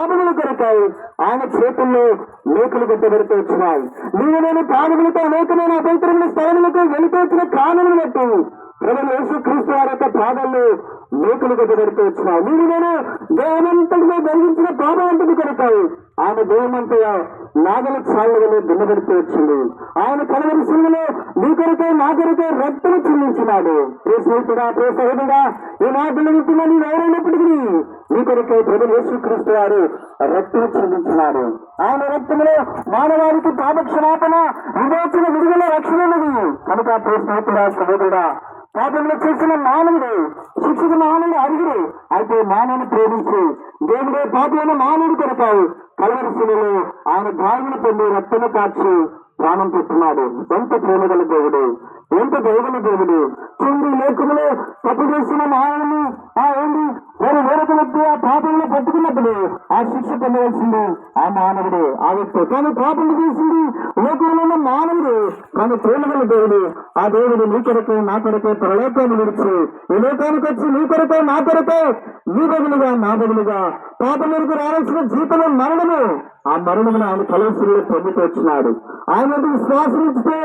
పాదముల కొరకై ఆయన చేతుల్లో మేకులు కట్టబెడుతూ వచ్చినాయి. నీవు నేను పాదములతో అనేకమైన అపవిత్రమైన స్థలములకు వెళుతూ వచ్చిన కారణములు బట్టి ప్రభువైన యేసుక్రీస్తు వారి యొక్క పాదాల్లో మేకులు కట్టబెడుతూ వచ్చినాయి. నీవు నేను దేహమంతటిలో జరిగించిన పాపం అంతటి కొరకై ఆయన దేహమంతగా నాగల చాళ్ళలో దున్నబెడుతూ వచ్చింది. ఆయన కలవరి శిలువలో నీ కొరకై నా కొరకై రక్తము చిందించినాడు. ప్రియ స్నేహితుడా, ప్రియ సహోదరుడా, ఈ మాటలు వింటున్నా నీవు ఎవరైనప్పటికీ నీ కొరకై ప్రభువైన యేసుక్రీస్తు వారు రక్తము చిందించినాడు. ఆయన రక్తములో మానవానికి పాప క్షమాపణ, విమోచన, విడుదల, రక్షణ ఉన్నది కనుక ప్రియ స్నేహితుడా, సహోదరుడా, పాపంలో చేసిన మానవుడు శిక్షకు మానవుడు అరుగుడు. అయితే మానవుని ప్రేమించి దేవుడే పాపమైన మానవుడు కొరకై కలవరి శిలువలో ఆయన గాయములు పొంది రక్తము కార్చి ప్రాణం పెట్టున్నాడు. ఎంత ప్రేమగల దేవుడు, ఎంత దైవగల దేవుడు. చూడు, లేఖములో తప్పు చేసిన మానవుని వేరొక వ్యక్తి ఆ పాపంలో పట్టుకున్నప్పుడు ఆ శిక్ష పొందవలసింది ఆ మానవుడు, ఆ వ్యక్తి. కానీ పాపం చేసింది లోకంలో ఉన్న మానవుడు. కానీ ప్రేమగల దేవుడు, ఆ దేవుడు నీ కొరకై నా కొరకై ప్రలోకాన్ని విడిచి ఈ లోకానికి వచ్చి నీ కొరకై నా కొరకై నీ బదులుగా నా బదులుగా పాపం వరకు రావాల్సిన జీవితంలో మరణము, ఆ మరణమును ఆయన కలవసిలో పొందుతూ వచ్చినాడు. ఆయన విశ్వాసం ఇస్తే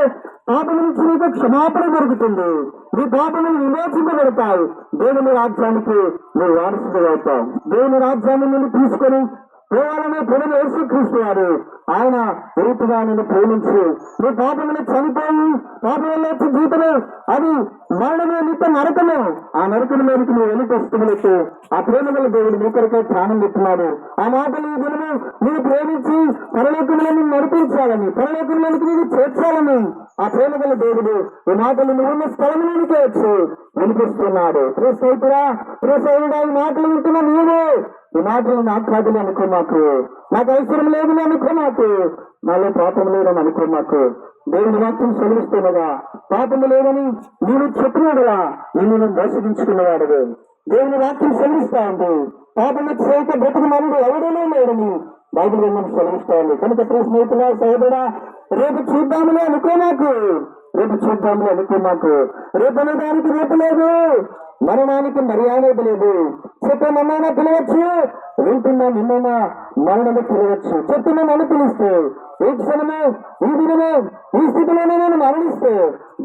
పాపం నుంచి నీకు క్షమాపణ దొరుకుతుంది. నీ పాపములు విమోచింపబడతాయి. దేవుని రాజ్యానికి నువ్వు వారసుడు అవుతావు. దేవుని రాజ్యాన్ని నుండి తీసుకొని పోవాలనే ప్రభువైన యేసుక్రీస్తు వారు ఆయన రీతిగా నిన్ను ప్రేమించి నీ పాపములు చనిపోయి పాపంలో వచ్చి జీవితము అది మరణమే, నిత్య నరకము. ఆ నరకం మీదకి నువ్వు వెనుక వస్తువులైతే ఆ ప్రేమగల దేవుడు నీ కొరకై ప్రాణం పెట్టున్నాడు. ఆ మాటలు ఈ దినము నీవు ప్రేమించి పరలోకంలో నిన్ను నడిపించాలని, పరలోకంలోనికి నీకు చేర్చాలని ఆ ప్రేమగల దేవుడు ఈ మాటలు నువ్వున్న స్థలంలోనికే వచ్చి వినిపిస్తున్నాడు. ప్రియ స్నేహితుడా, ప్రియ సైనికుడా, ఈ మాటలు వింటున్నా నీవే ఈ మాటలు నాకు కాదులే అనుకో మాకు, నాకు అవసరం లేదులే అనుకో మాకు, నాలో పాపం లేదని అనుకో మాకు. దేవుని వాక్యం సెలవిస్తున్నదా పాపము లేదని నీవు చెప్పినాడులా నిన్ను మోసగించుకున్నవాడు. దేవుని వాక్యం సెలవిస్తా ఉంది పాపము చేయక బ్రతుకు మనుడు ఎవడనే లేడని బైబిల్ గ్రంథం సెలవిస్తా ఉంది. కనుక ప్రియ స్నేహితుడా, సహోదరుడా, రేపు చూద్దాములే అనుకో మాకు, రేపు చూద్దాములే అనుకో మాకు. రేపు అనేదానికి రేపు లేదు, మరణానికి మర్యాద లేదు. చెప్పే నన్నైనా పిలవచ్చు, వింటున్నా నిన్నైనా మరణము పిలవచ్చు. చెప్తున్నా నన్ను పిలిస్తే ఈ క్షణమే, ఈ దినమే, ఈ స్థితిలోనే నేను మరణిస్తే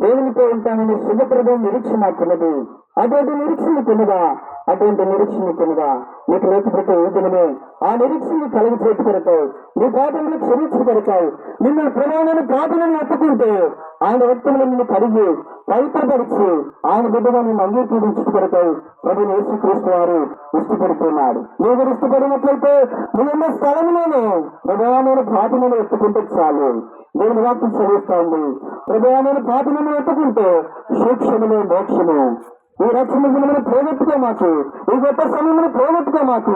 దేవునితో ఉంటానని శుభప్రదం నిరీక్షణ నాకున్నది. అటువంటి నిరీక్షణ కొన్నదా, అటువంటి నిరీక్షణ కొన్నదా నీకు లేకపోతే ఈ దినమే ఆ నిరీక్షణ కలిగి చేతి కొరతావు. నీ పాపములు క్షమించి కొరతావు. నిన్ను ప్రమాణమైన పాపలను ఒప్పుకుంటే ఆయన వ్యక్తులను నిన్ను కడిగి పవిత్రపరిచి ఆయన బిడ్డగా నిన్ను అంగీకరించుకు కొరతావు. ప్రభువైన యేసుక్రీస్తు వారు ఇష్టపడుతున్నాడు. నీవు ఇష్టపడినట్లయితే నువ్వున్న స్థలంలోనే ప్రధానమైన పాపలను ఎత్తుకుంటే చాలు. దేవుని వాక్యం చదివిస్తా ఉంది. ప్రధానమైన పాపలను ఎత్తుకుంటే సూక్ష్మము మోక్షము. ఈ రక్షణ దినమును పోగొట్టుకో మాకు, ఈ గొప్ప సమయమును పోగొట్టుకో మాకు.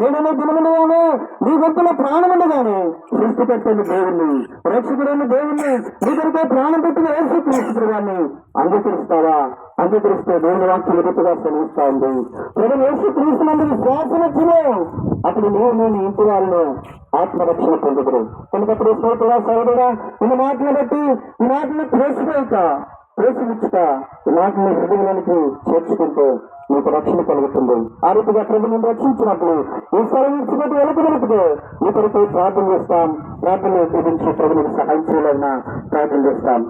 నేననే దినమునగానే నీ గొప్పలో ప్రాణం ఉండగానే సృష్టికర్తని దేవుణ్ణి, రక్షకుడైన దేవుణ్ణి, నీ కొరకే ప్రాణం పెట్టిన యేసుక్రీస్తు గారిని అంగీకరిస్తావా? అంగీకరిస్తే దేవుని వాక్యం ఎదుగుగా సెలవిస్తా ఉంది. ప్రభువైన యేసుక్రీస్తు నందు విశ్వాసం వచ్చినో అప్పుడు నేను ఇంటి వాళ్ళను ఆత్మరక్షణ పొందుదురు. కనుక ప్రేక్షకుడా, సోదరుడా, ఈ మాటను బట్టి ఈ మాటను ప్రేక్షించుట ఈ మాటను హృదయానికి చేర్చుకుంటే నీకు రక్షణ కలుగుతుంది. ఆ రీతిగా ప్రభువును రక్షించినప్పుడు ఈ స్థలం ఇచ్చినట్టు వెనుకబెడితే ఈ కొరకు ప్రార్థన చేస్తాం. ప్రార్థన చూపించి ప్రభువునికి సహాయం చేయాలన్నా ప్రార్థన చేస్తాం.